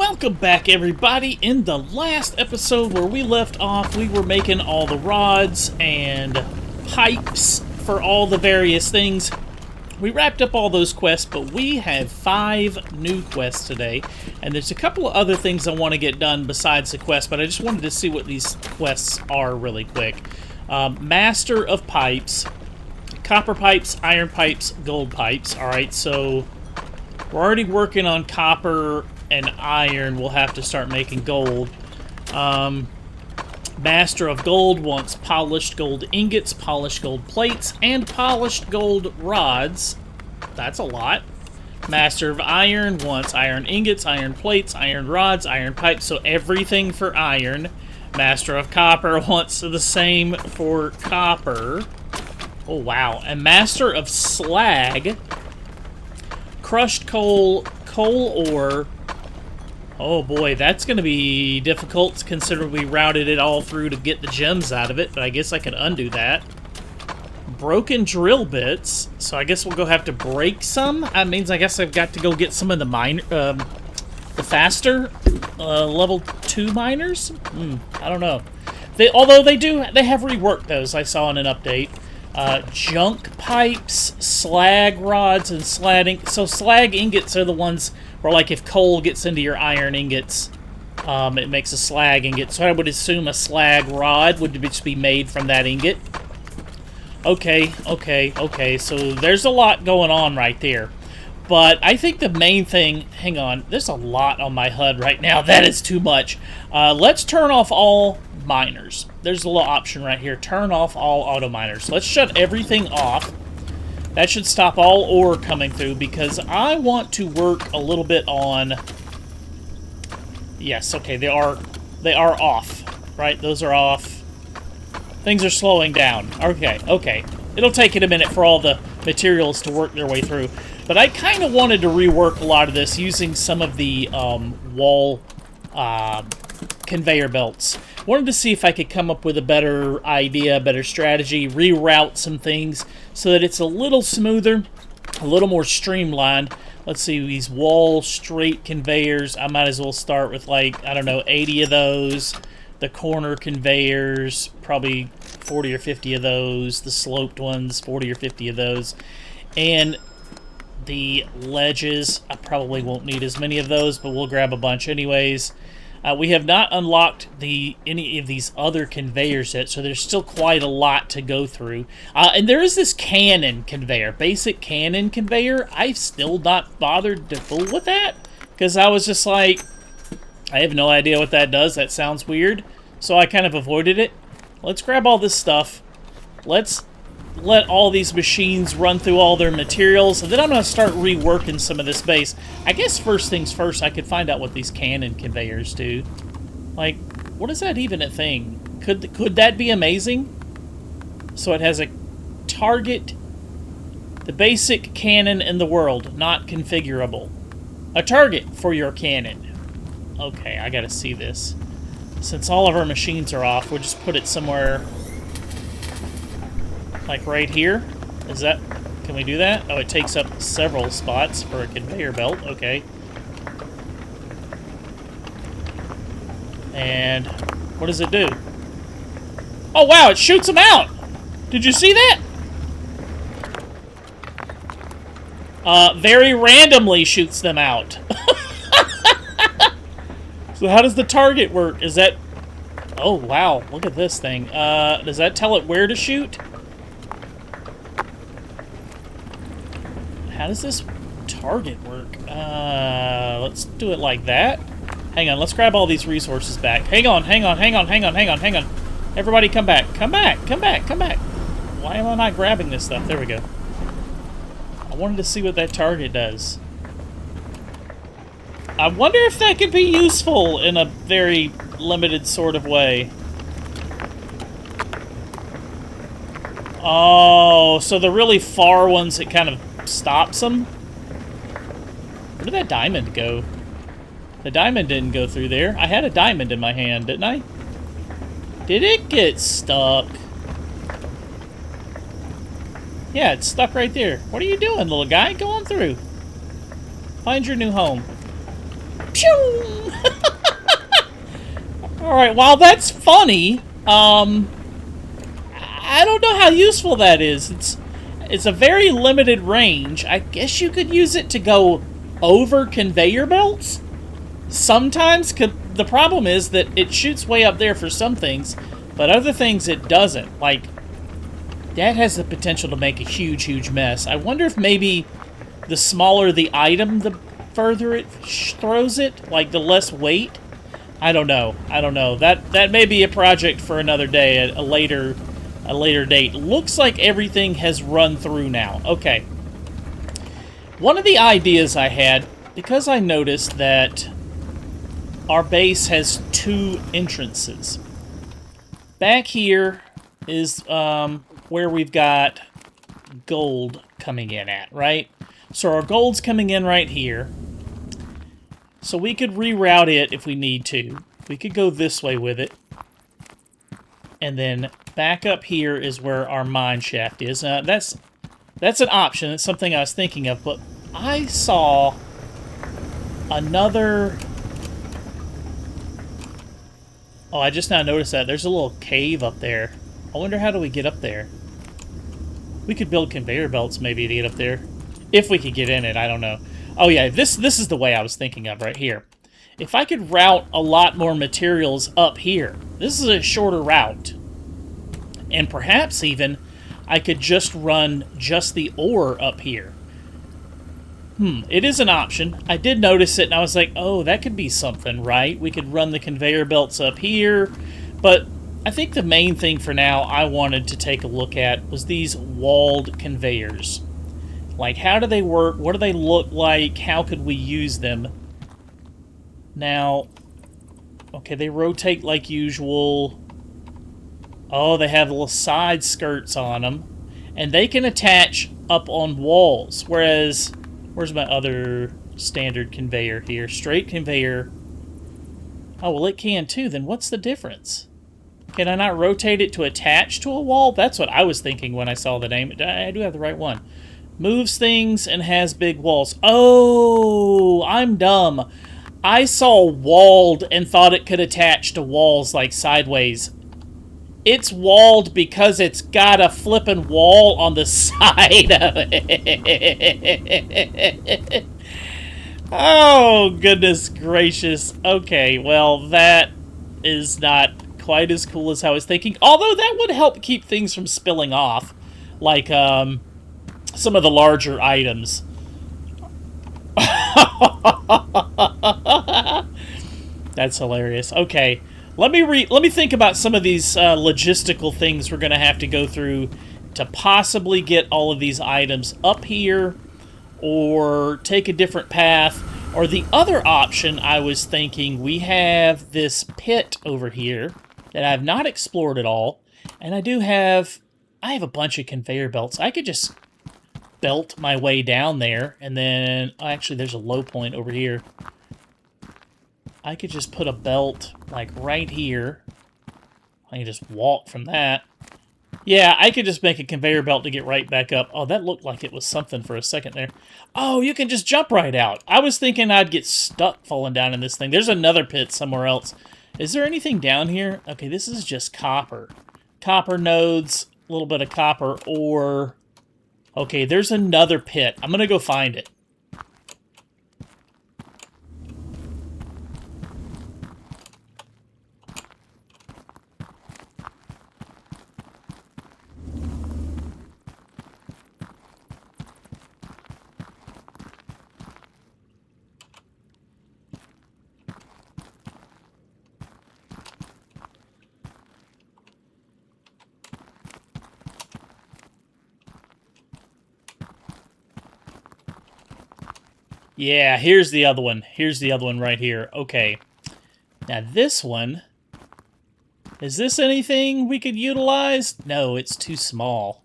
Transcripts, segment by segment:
Welcome back, everybody. In the last episode where we left off, we were making all the rods and pipes for all the various things. We wrapped up all those quests, but we have 5 new quests today, and there's a couple of other things I want to get done besides the quest, but I just wanted to see what these quests are really quick. Master of Pipes, Copper Pipes, Iron Pipes, Gold Pipes. Alright, so we're already working on copper and iron. We'll have to start making gold. Master of Gold wants polished gold ingots, polished gold plates, and polished gold rods. That's a lot. Master of Iron wants iron ingots, iron plates, iron rods, iron pipes, so everything for iron. Master of Copper wants the same for copper. Oh, wow. And Master of Slag, crushed coal, coal ore. Oh boy, that's going to be difficult considering we routed it all through to get the gems out of it, but I guess I can undo that. Broken drill bits, so I guess we'll go have to break some. That means I guess I've got to go get some of the the faster level 2 miners? I don't know. Although they have reworked those, I saw in an update. Junk pipes, slag rods, and so slag ingots are the ones where, like, if coal gets into your iron ingots, it makes a slag ingot. So I would assume a slag rod would just be made from that ingot. Okay. So there's a lot going on right there. But I think the main thing... Hang on. There's a lot on my HUD right now. That is too much. Let's turn off all miners. There's a little option right here. Turn off all auto miners. Let's shut everything off. That should stop all ore coming through because I want to work a little bit on... Yes, okay, they are off. Right? Those are off. Things are slowing down. Okay. It'll take it a minute for all the materials to work their way through. But I kind of wanted to rework a lot of this using some of the wall conveyor belts. Wanted to see if I could come up with a better idea, a better strategy, reroute some things so that it's a little smoother, a little more streamlined. Let's see, these wall straight conveyors, I might as well start with, like, I don't know, 80 of those. The corner conveyors, probably 40 or 50 of those. The sloped ones, 40 or 50 of those. And the ledges, I probably won't need as many of those, but we'll grab a bunch anyways. We have not unlocked any of these other conveyors yet, so there's still quite a lot to go through. And there is this cannon conveyor, basic cannon conveyor. I've still not bothered to fool with that, because I was just like, I have no idea what that does. That sounds weird, so I kind of avoided it. Let's grab all this stuff. Let's let all these machines run through all their materials, and then I'm going to start reworking some of this base. I guess first things first, I could find out what these cannon conveyors do. Like, what is that even a thing? Could that be amazing? So it has a target, the basic cannon in the world, not configurable. A target for your cannon. Okay, I gotta see this. Since all of our machines are off, we'll just put it somewhere... Like right here? Is that... Can we do that? Oh, it takes up several spots for a conveyor belt. Okay. And... What does it do? Oh, wow! It shoots them out! Did you see that? Very randomly shoots them out. So how does the target work? Is that... Oh, wow. Look at this thing. Does that tell it where to shoot? How does this target work? Let's do it like that. Hang on, let's grab all these resources back. Hang on. Everybody come back. Come back. Why am I not grabbing this stuff? There we go. I wanted to see what that target does. I wonder if that could be useful in a very limited sort of way. Oh, so the really far ones, it kind of stops them? Where did that diamond go? The diamond didn't go through there. I had a diamond in my hand, didn't I? Did it get stuck? Yeah, it's stuck right there. What are you doing, little guy? Go on through. Find your new home. Pew! Alright, while that's funny, I don't know how useful that is. It's a very limited range. I guess you could use it to go over conveyor belts? Sometimes. The problem is that it shoots way up there for some things, but other things it doesn't. Like, that has the potential to make a huge, huge mess. I wonder if maybe the smaller the item, the further it throws it? Like, the less weight? I don't know. I don't know. That may be a project for another day, at a later date. Looks like everything has run through now. Okay. One of the ideas I had, because I noticed that our base has 2 entrances. Back here is where we've got gold coming in at, right? So our gold's coming in right here. So we could reroute it if we need to. We could go this way with it. And then back up here is where our mine shaft is. That's an option. It's something I was thinking of. But I saw another... Oh, I just now noticed that. There's a little cave up there. I wonder how do we get up there? We could build conveyor belts maybe to get up there. If we could get in it, I don't know. Oh yeah, this is the way I was thinking of right here. If I could route a lot more materials up here, this is a shorter route. And perhaps even I could just run just the ore up here. It is an option. I did notice it and I was like, oh, that could be something, right? We could run the conveyor belts up here. But I think the main thing for now I wanted to take a look at was these walled conveyors. Like, how do they work? What do they look like? How could we use them? Now, okay, they rotate like usual. Oh, they have little side skirts on them. And they can attach up on walls. Whereas, where's my other standard conveyor here? Straight conveyor. Oh, well, it can too. Then what's the difference? Can I not rotate it to attach to a wall? That's what I was thinking when I saw the name. I do have the right one. Moves things and has big walls. Oh, I'm dumb. I saw walled and thought it could attach to walls like sideways. It's walled because it's got a flippin' wall on the side of it. Oh, goodness gracious. Okay, well, that is not quite as cool as I was thinking. Although that would help keep things from spilling off. Like, some of the larger items. That's hilarious. Okay, let me think about some of these logistical things we're going to have to go through to possibly get all of these items up here, or take a different path. Or the other option I was thinking, we have this pit over here that I've not explored at all, and I have a bunch of conveyor belts. I could just belt my way down there, and then actually there's a low point over here. I could just put a belt like right here. I can just walk from that. Yeah, I could just make a conveyor belt to get right back up. Oh, that looked like it was something for a second there. Oh, you can just jump right out. I was thinking I'd get stuck falling down in this thing. There's another pit somewhere else. Is there anything down here? Okay, this is just copper. Copper nodes, a little bit of copper ore. Okay, there's another pit. I'm gonna go find it. Yeah, here's the other one. Here's the other one right here. Okay. Now this one... Is this anything we could utilize? No, it's too small.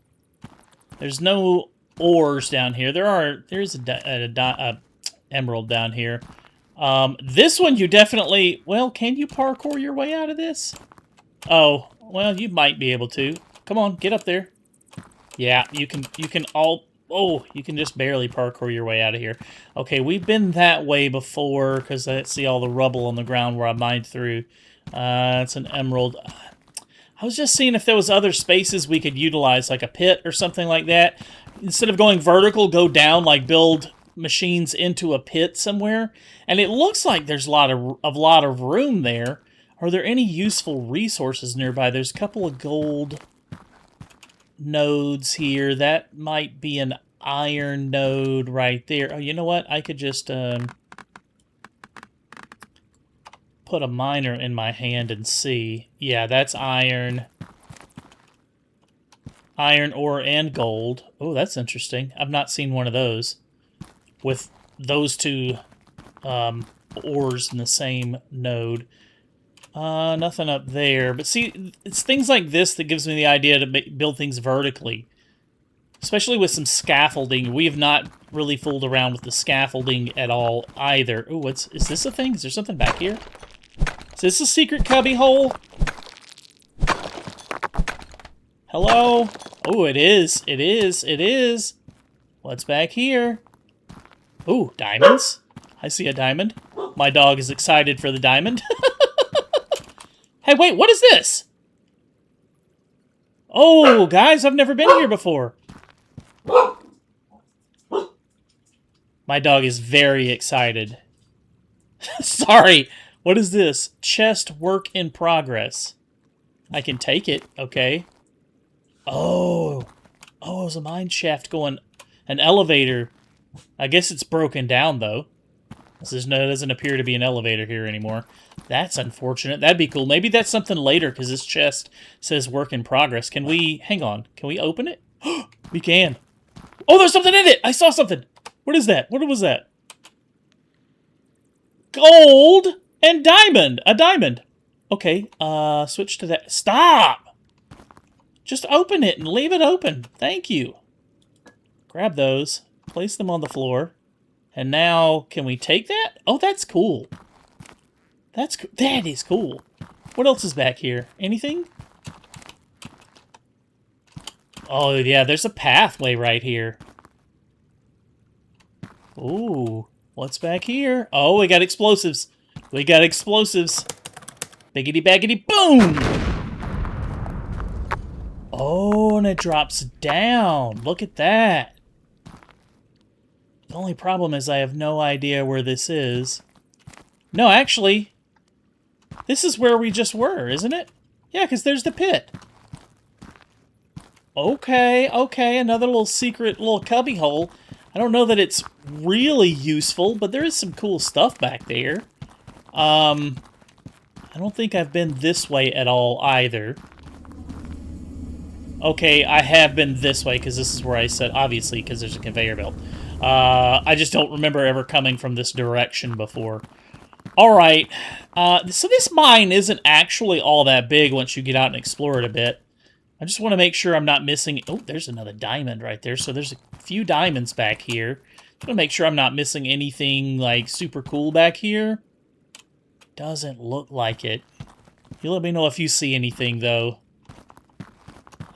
There's no ores down here. There's a emerald down here. This one you definitely... Well, can you parkour your way out of this? Oh, well, you might be able to. Come on, get up there. Yeah, you can all... Oh, you can just barely parkour your way out of here. Okay, we've been that way before, because I see all the rubble on the ground where I mined through. It's an emerald. I was just seeing if there was other spaces we could utilize, like a pit or something like that. Instead of going vertical, go down, like build machines into a pit somewhere. And it looks like there's a lot of room there. Are there any useful resources nearby? There's a couple of gold nodes here. That might be an iron node right there. Oh, you know what? I could just put a miner in my hand and see. Yeah, that's iron. Iron ore and gold. Oh, that's interesting. I've not seen one of those with those two ores in the same node. Nothing up there. But see, it's things like this that gives me the idea to build things vertically. Especially with some scaffolding. We have not really fooled around with the scaffolding at all either. Oh, is this a thing? Is there something back here? Is this a secret cubby hole? Hello? Oh, it is. It is. It is. What's back here? Ooh, diamonds. I see a diamond. My dog is excited for the diamond. Hey, wait, what is this? Oh, guys, I've never been here before. My dog is very excited. Sorry. What is this? Chest work in progress. I can take it. Okay. Oh. Oh, there's a mine shaft going. An elevator. I guess it's broken down, though. There doesn't appear to be an elevator here anymore. That's unfortunate. That'd be cool. Maybe that's something later, because this chest says work in progress. Can we... Hang on. Can we open it? We can. Oh, there's something in it! I saw something! What is that? What was that? Gold and diamond! A diamond! Okay, switch to that. Stop! Just open it and leave it open. Thank you. Grab those. Place them on the floor. And now, can we take that? Oh, that's cool. That is cool. What else is back here? Anything? Oh, yeah, there's a pathway right here. Ooh, what's back here? Oh, we got explosives. We got explosives. Biggity baggity boom! Oh, and it drops down. Look at that. The only problem is I have no idea where this is. No, actually, this is where we just were, isn't it? Yeah, because there's the pit. Okay, okay, another little secret little cubby hole. I don't know that it's really useful, but there is some cool stuff back there. I don't think I've been this way at all either. Okay, I have been this way, because this is where I said, obviously, because there's a conveyor belt. I just don't remember ever coming from this direction before. Alright, so this mine isn't actually all that big once you get out and explore it a bit. I just want to make sure I'm not missing... Oh, there's another diamond right there. So there's a few diamonds back here. I want to make sure I'm not missing anything, like, super cool back here. Doesn't look like it. You let me know if you see anything, though.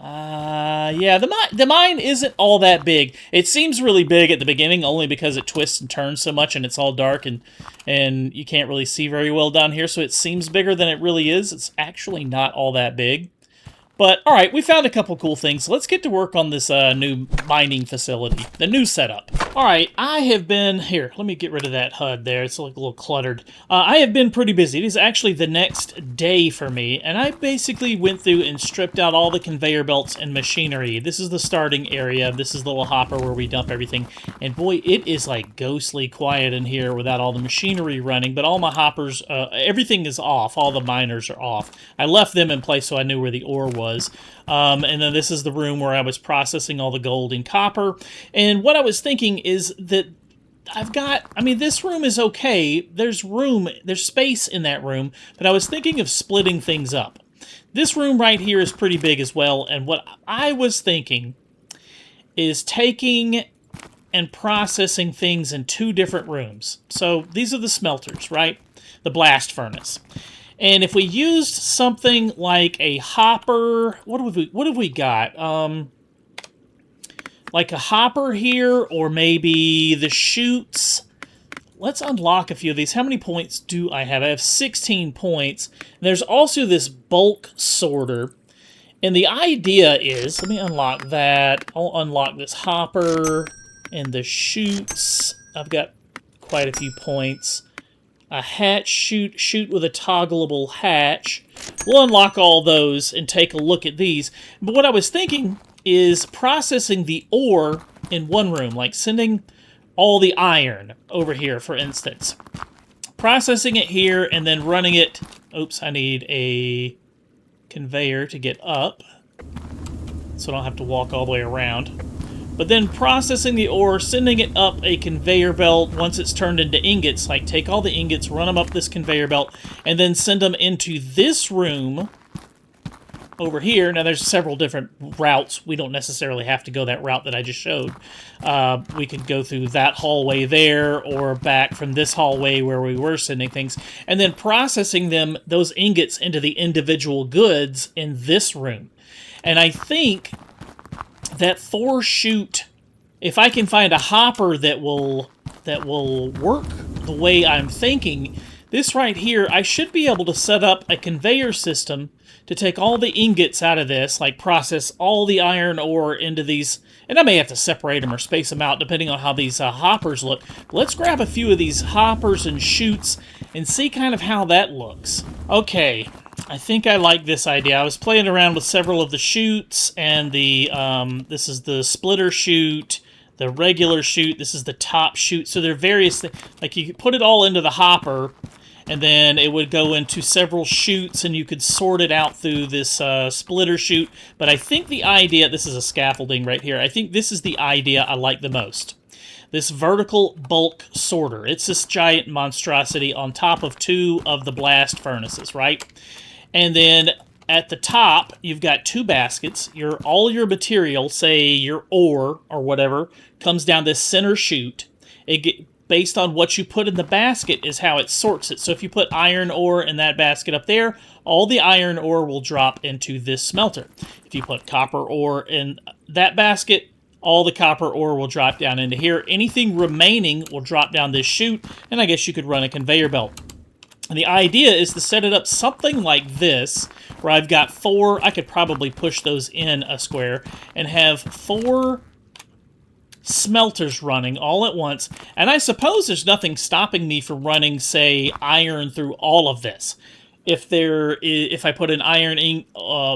Yeah, the mine isn't all that big. It seems really big at the beginning, only because it twists and turns so much, and it's all dark, and you can't really see very well down here, so it seems bigger than it really is. It's actually not all that big. But, alright, we found a couple cool things. Let's get to work on this new mining facility, the new setup. Alright, I have been... Here, let me get rid of that HUD there. It's like a little cluttered. I have been pretty busy. It is actually the next day for me, and I basically went through and stripped out all the conveyor belts and machinery. This is the starting area. This is the little hopper where we dump everything. And boy, it is like ghostly quiet in here without all the machinery running, but all my hoppers, everything is off. All the miners are off. I left them in place so I knew where the ore was. And then this is the room where I was processing all the gold and copper. And what I was thinking is that I've got, I mean, this room is okay. There's room, there's space in that room, but I was thinking of splitting things up. This room right here is pretty big as well, and what I was thinking is taking and processing things in two different rooms. So these are the smelters, right? The blast furnace. And if we used something like a hopper, what have we got? like a hopper here, or maybe the chutes. Let's unlock a few of these. How many points do I have? I have 16 points. There's also this bulk sorter. And the idea is, let me unlock that. I'll unlock this hopper and the chutes. I've got quite a few points. A hatch chute with a toggleable hatch. We'll unlock all those and take a look at these. But what I was thinking is processing the ore in one room, like sending all the iron over here, for instance. Processing it here and then running it... Oops, I need a conveyor to get up, so I don't have to walk all the way around. But then processing the ore, sending it up a conveyor belt once it's turned into ingots. Like, take all the ingots, run them up this conveyor belt, and then send them into this room over here. Now, there's several different routes. We don't necessarily have to go that route that I just showed. We could go through that hallway there, or back from this hallway where we were sending things, and then processing them, those ingots, into the individual goods in this room. And I think that 4-chute, if I can find a hopper that will work the way I'm thinking, this right here, I should be able to set up a conveyor system to take all the ingots out of this, like process all the iron ore into these, and I may have to separate them or space them out depending on how these hoppers look. But let's grab a few of these hoppers and chutes and see kind of how that looks. Okay, I think I like this idea. I was playing around with several of the chutes, and the this is the splitter chute, the regular chute, this is the top chute. So there are various things, like you put it all into the hopper, and then it would go into several chutes, and you could sort it out through this splitter chute. But I think the idea, this is a scaffolding right here, I think this is the idea I like the most. This vertical bulk sorter. It's this giant monstrosity on top of 2 of the blast furnaces, right? And then at the top, you've got 2 baskets. All your material, say your ore or whatever, comes down this center chute. Based on what you put in the basket is how it sorts it. So if you put iron ore in that basket up there, all the iron ore will drop into this smelter. If you put copper ore in that basket, all the copper ore will drop down into here. Anything remaining will drop down this chute, and I guess you could run a conveyor belt. And the idea is to set it up something like this, where I've got 4, I could probably push those in a square, and have 4 smelters running all at once. And I suppose there's nothing stopping me from running, say, iron through all of this. If I put an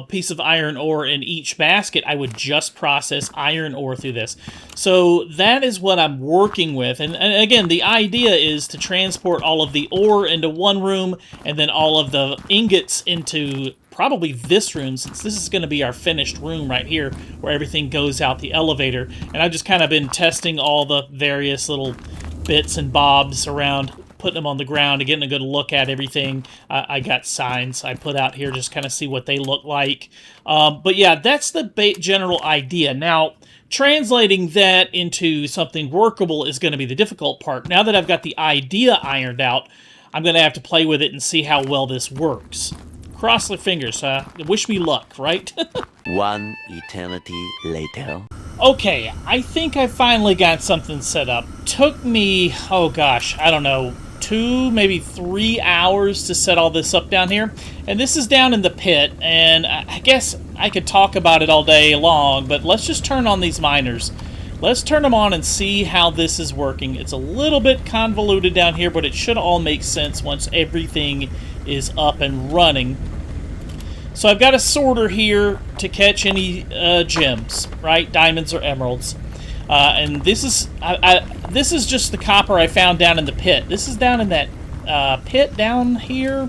piece of iron ore in each basket, I would just process iron ore through this. So that is what I'm working with. And again, the idea is to transport all of the ore into one room, and then all of the ingots into probably this room, since this is going to be our finished room right here, where everything goes out the elevator. And I've just kind of been testing all the various little bits and bobs around, putting them on the ground and getting a good look at everything. I got signs I put out here just kind of see what they look like. But yeah, that's the general idea. Now, translating that into something workable is going to be the difficult part. Now that I've got the idea ironed out, I'm going to have to play with it and see how well this works. Cross their fingers. Wish me luck, right? One eternity later. Okay, I think I finally got something set up. Took me, oh gosh, I don't know, 2, maybe 3 hours to set all this up down here. And this is down in the pit, and I guess I could talk about it all day long, but let's just turn on these miners. Let's turn them on and see how this is working. It's a little bit convoluted down here, but it should all make sense once everything is up and running. So I've got a sorter here to catch any gems, right? Diamonds or emeralds. And this is just the copper I found down in the pit. This is down in that pit down here.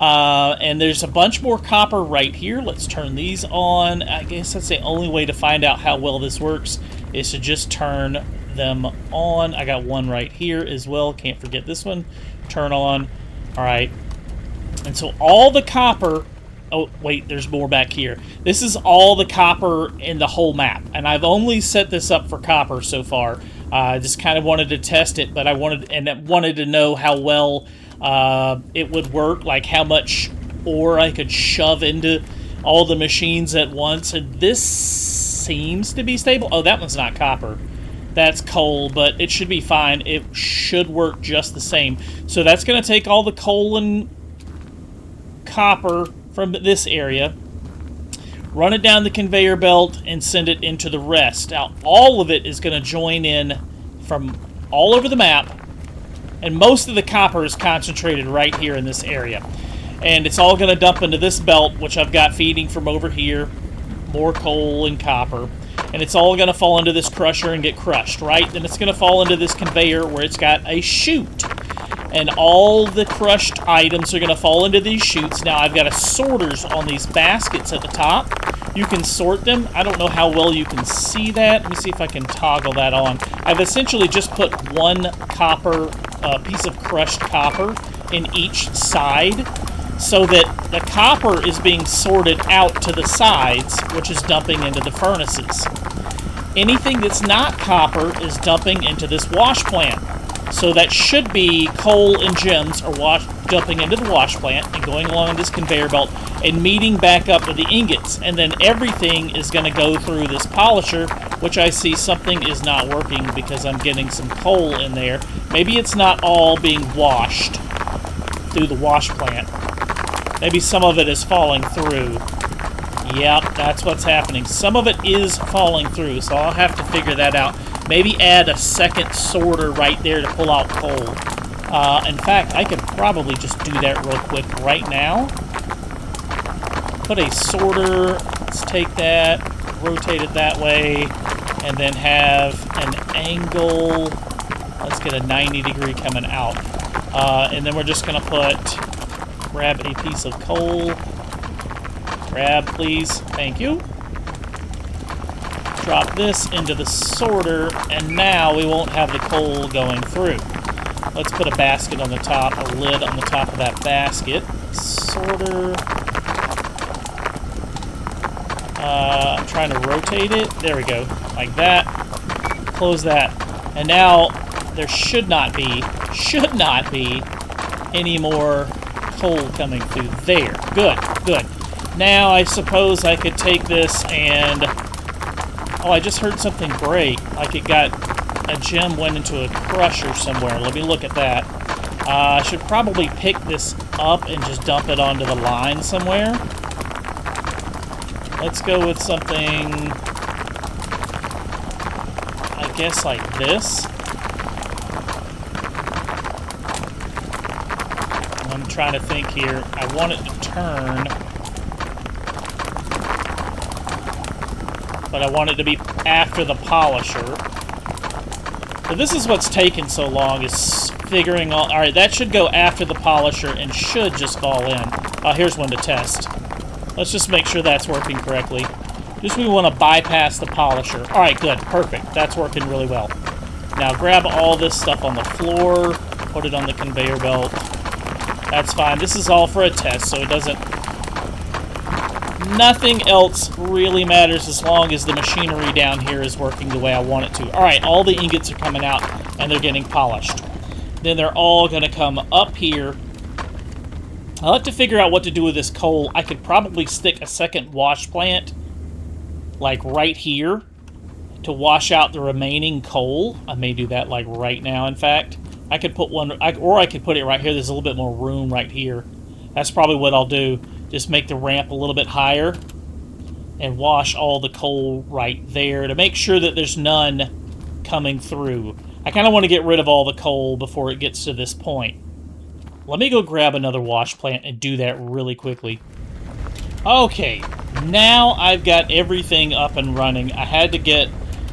And there's a bunch more copper right here. Let's turn these on. I guess that's the only way to find out how well this works, is to just turn them on. I got one right here as well. Can't forget this one. Turn on. All right. And so all the copper... Oh, wait, there's more back here. This is all the copper in the whole map, and I've only set this up for copper so far. I just kind of wanted to test it, but I wanted to know how well it would work, like how much ore I could shove into all the machines at once. And this seems to be stable. Oh, that one's not copper. That's coal, but it should be fine. It should work just the same. So that's going to take all the coal and copper from this area, run it down the conveyor belt, and send it into the rest. Now, all of it is going to join in from all over the map, and most of the copper is concentrated right here in this area. And it's all going to dump into this belt, which I've got feeding from over here, more coal and copper. And it's all going to fall into this crusher and get crushed, right? Then it's going to fall into this conveyor where it's got a chute. And all the crushed items are going to fall into these chutes. Now, I've got sorters on these baskets at the top. You can sort them. I don't know how well you can see that. Let me see if I can toggle that on. I've essentially just put one copper, piece of crushed copper in each side, so that the copper is being sorted out to the sides, which is dumping into the furnaces. Anything that's not copper is dumping into this wash plant. So that should be coal and gems are dumping into the wash plant and going along this conveyor belt and meeting back up with the ingots. And then everything is going to go through this polisher, which I see something is not working because I'm getting some coal in there. Maybe it's not all being washed through the wash plant. Maybe some of it is falling through. Yep, that's what's happening. Some of it is falling through, so I'll have to figure that out. Maybe add a second sorter right there to pull out coal. In fact, I could probably just do that real quick right now. Put a sorter, let's take that, rotate it that way, and then have an angle. Let's get a 90 degree coming out. And then we're just going to grab a piece of coal. Grab, please. Thank you. Drop this into the sorter, and now we won't have the coal going through. Let's put a basket on the top, a lid on the top of that basket. Sorter. I'm trying to rotate it. There we go. Like that. Close that. And now there should not be any more coal coming through there. Good, good. Now I suppose I could take this and... Oh, I just heard something break. Like it got... a gem went into a crusher somewhere. Let me look at that. I should probably pick this up and just dump it onto the line somewhere. Let's go with something... I guess like this. I'm trying to think here. I want it to turn... but I want it to be after the polisher. So this is what's taken so long, is figuring all... Alright, that should go after the polisher and should just fall in. Here's one to test. Let's just make sure that's working correctly. Just we want to bypass the polisher. Alright, good. Perfect. That's working really well. Now grab all this stuff on the floor, put it on the conveyor belt. That's fine. This is all for a test, so it doesn't... Nothing else really matters as long as the machinery down here is working the way I want it to. Alright, all the ingots are coming out and they're getting polished. Then they're all going to come up here. I'll have to figure out what to do with this coal. I could probably stick a second wash plant, like right here, to wash out the remaining coal. I may do that like right now, in fact. I could put one, or I could put it right here. There's a little bit more room right here. That's probably what I'll do. Just make the ramp a little bit higher and wash all the coal right there to make sure that there's none coming through. I kind of want to get rid of all the coal before it gets to this point. Let me go grab another wash plant and do that really quickly. Okay, now I've got everything up and running. I had to get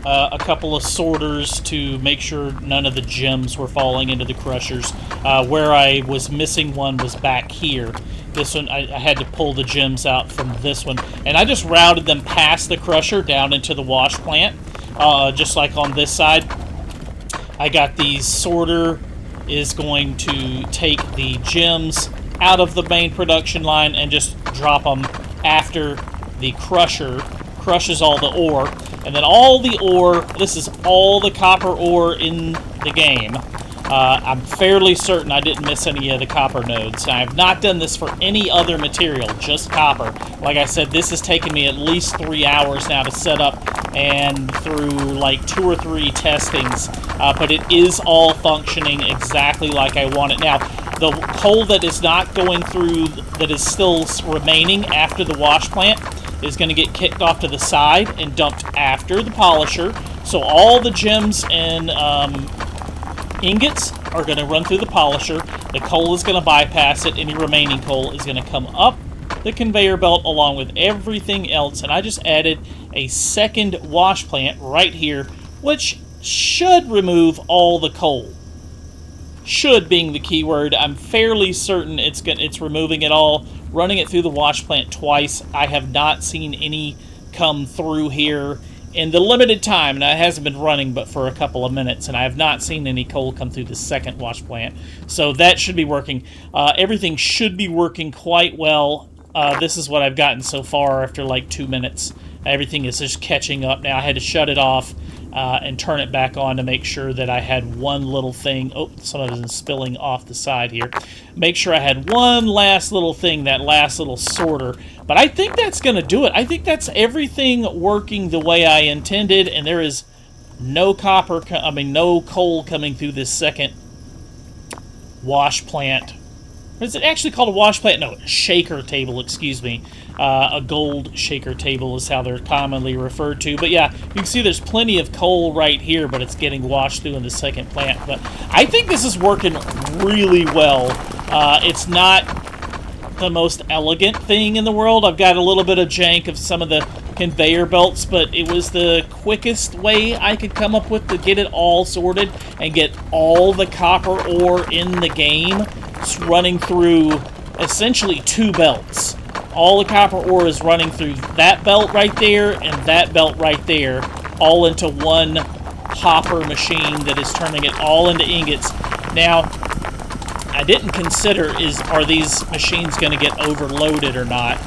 a couple of sorters to make sure none of the gems were falling into the crushers. Where I was missing one was back here. This one, I had to pull the gems out from this one. And I just routed them past the crusher down into the wash plant, just like on this side. I got the sorter is going to take the gems out of the main production line and just drop them after the crusher crushes all the ore. And then all the ore, this is all the copper ore in the game, I'm fairly certain I didn't miss any of the copper nodes. I have not done this for any other material, just copper. Like I said, this has taken me at least 3 hours now to set up and through like 2 or 3 testings, but it is all functioning exactly like I want it. Now, the coal that is not going through, that is still remaining after the wash plant, is going to get kicked off to the side and dumped after the polisher. So all the gems and ingots are going to run through the polisher. The coal is going to bypass it. Any remaining coal is going to come up the conveyor belt along with everything else. And I just added a second wash plant right here, which should remove all the coal. Should being the key word. I'm fairly certain it's removing it all. Running it through the wash plant twice. I have not seen any come through here in the limited time, and it hasn't been running but for a couple of minutes, and I have not seen any coal come through the second wash plant. So that should be working. Everything should be working quite well. This is what I've gotten so far after like 2 minutes. Everything is just catching up now. I had to shut it off and turn it back on to make sure that I had one little thing. Oh, some of it is spilling off the side here. Make sure I had one last little thing, that last little sorter. But I think that's going to do it. I think that's everything working the way I intended, and there is no no coal coming through this second wash plant. Is it actually called a wash plant? No, shaker table, excuse me. A gold shaker table is how they're commonly referred to. But yeah, you can see there's plenty of coal right here, but it's getting washed through in the second plant. But I think this is working really well. It's not the most elegant thing in the world. I've got a little bit of jank of some of the conveyor belts, but it was the quickest way I could come up with to get it all sorted and get all the copper ore in the game. It's running through essentially 2 belts. All the copper ore is running through that belt right there and that belt right there, all into one hopper machine that is turning it all into ingots. Now, I didn't consider are these machines going to get overloaded or not?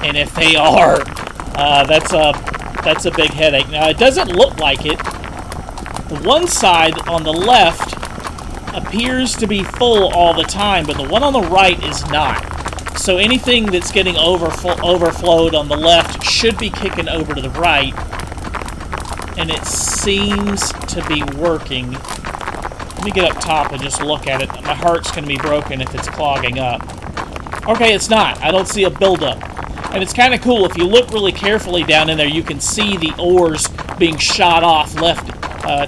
And if they are, that's a big headache. Now, it doesn't look like it. The one side on the left appears to be full all the time, but the one on the right is not. So anything that's getting overflowed on the left should be kicking over to the right, and it seems to be working. Let me get up top and just look at it. My heart's going to be broken if it's clogging up. Okay, it's not. I don't see a buildup. And it's kind of cool. If you look really carefully down in there, you can see the ores being shot off left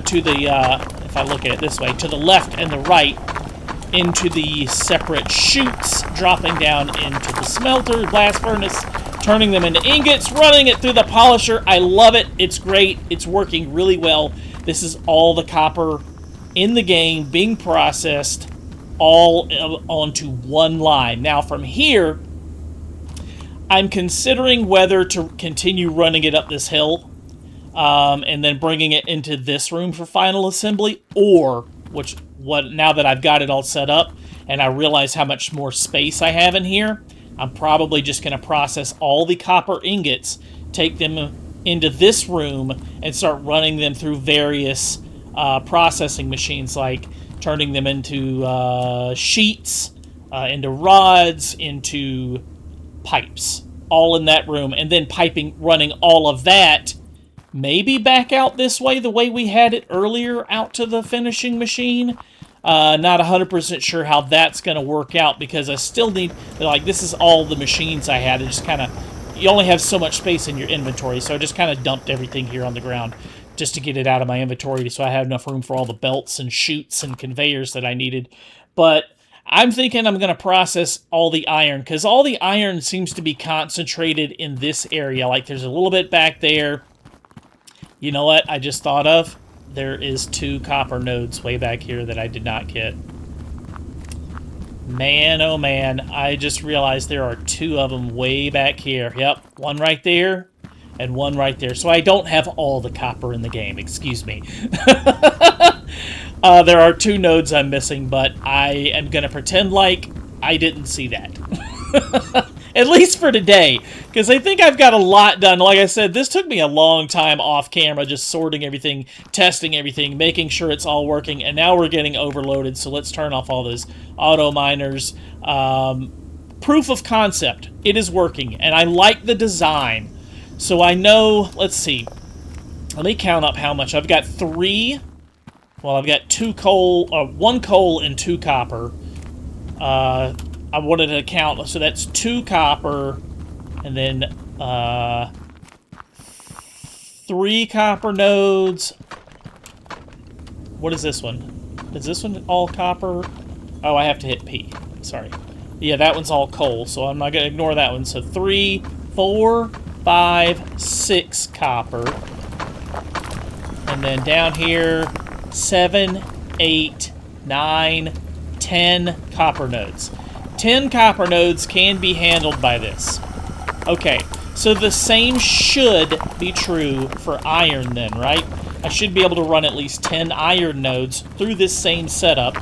to the, if I look at it this way, to the left and the right into the separate chutes, dropping down into the smelter, blast furnace, turning them into ingots, running it through the polisher. I love it. It's great. It's working really well. This is all the copper in the game being processed all onto one line. Now from here, I'm considering whether to continue running it up this hill and then bringing it into this room for final assembly, or now that I've got it all set up and I realize how much more space I have in here, I'm probably just going to process all the copper ingots, take them into this room, and start running them through various processing machines, like turning them into sheets, into rods, into pipes, all in that room, and then running all of that maybe back out this way, the way we had it earlier, out to the finishing machine. Not 100% sure how that's going to work out, because I still need, like, this is all the machines I had. It just kind of, you only have so much space in your inventory, so I just kind of dumped everything here on the ground just to get it out of my inventory so I had enough room for all the belts and chutes and conveyors that I needed. But I'm thinking I'm going to process all the iron, because all the iron seems to be concentrated in this area. Like, there's a little bit back there. You know what I just thought of? There is 2 copper nodes way back here that I did not get. Man, oh man, I just realized there are 2 of them way back here. Yep, one right there and one right there. So I don't have all the copper in the game, excuse me. There are 2 nodes I'm missing, but I am going to pretend like I didn't see that. At least for today, because I think I've got a lot done. Like I said, this took me a long time off camera, just sorting everything, testing everything, making sure it's all working, and now we're getting overloaded, so let's turn off all those auto miners. Proof of concept. It is working, and I like the design. So I know, let's see. Let me count up how much. I've got 3. Well, I've got 2 coal, 1 coal and 2 copper. I wanted to count, so that's 2 copper, and then 3 copper nodes. What is this one? Is this one all copper? Oh, I have to hit P. Sorry. Yeah, that one's all coal, so I'm not going to ignore that one. So 3, 4, 5, 6 copper. And then down here, 7, 8, 9, 10 copper nodes. 10 copper nodes can be handled by this. Okay, so the same should be true for iron then, right? I should be able to run at least 10 iron nodes through this same setup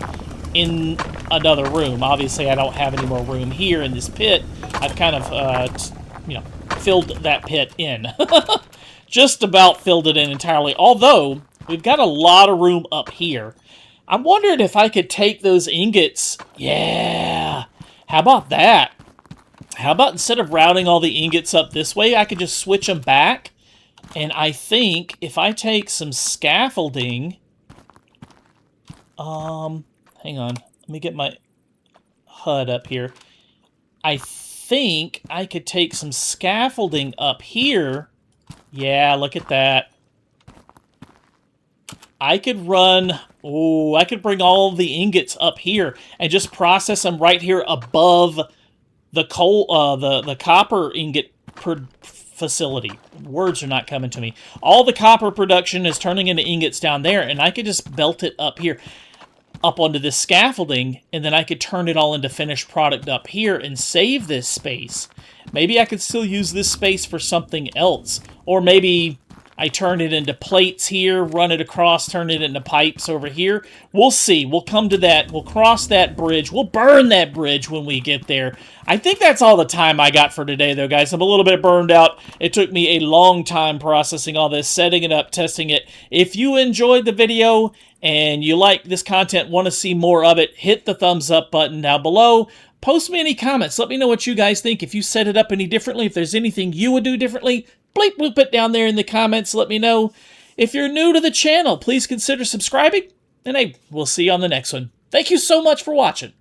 in another room. Obviously, I don't have any more room here in this pit. I've kind of, filled that pit in. Just about filled it in entirely. Although, we've got a lot of room up here. I'm wondering if I could take those ingots. Yeah! How about that? How about instead of routing all the ingots up this way, I could just switch them back? And I think if I take some scaffolding... hang on. Let me get my HUD up here. I think I could take some scaffolding up here. Yeah, look at that. I could run... Oh, I could bring all the ingots up here and just process them right here above the coal, the copper ingot facility. Words are not coming to me. All the copper production is turning into ingots down there, and I could just belt it up here, up onto this scaffolding, and then I could turn it all into finished product up here and save this space. Maybe I could still use this space for something else, or maybe I turn it into plates here, run it across, turn it into pipes over here. We'll see. We'll come to that. We'll cross that bridge. We'll burn that bridge when we get there. I think that's all the time I got for today, though, guys. I'm a little bit burned out. It took me a long time processing all this, setting it up, testing it. If you enjoyed the video and you like this content, want to see more of it, hit the thumbs up button down below. Post me any comments. Let me know what you guys think. If you set it up any differently, if there's anything you would do differently, bleep bloop it down there in the comments. Let me know. If you're new to the channel, please consider subscribing. And hey, we'll see you on the next one. Thank you so much for watching.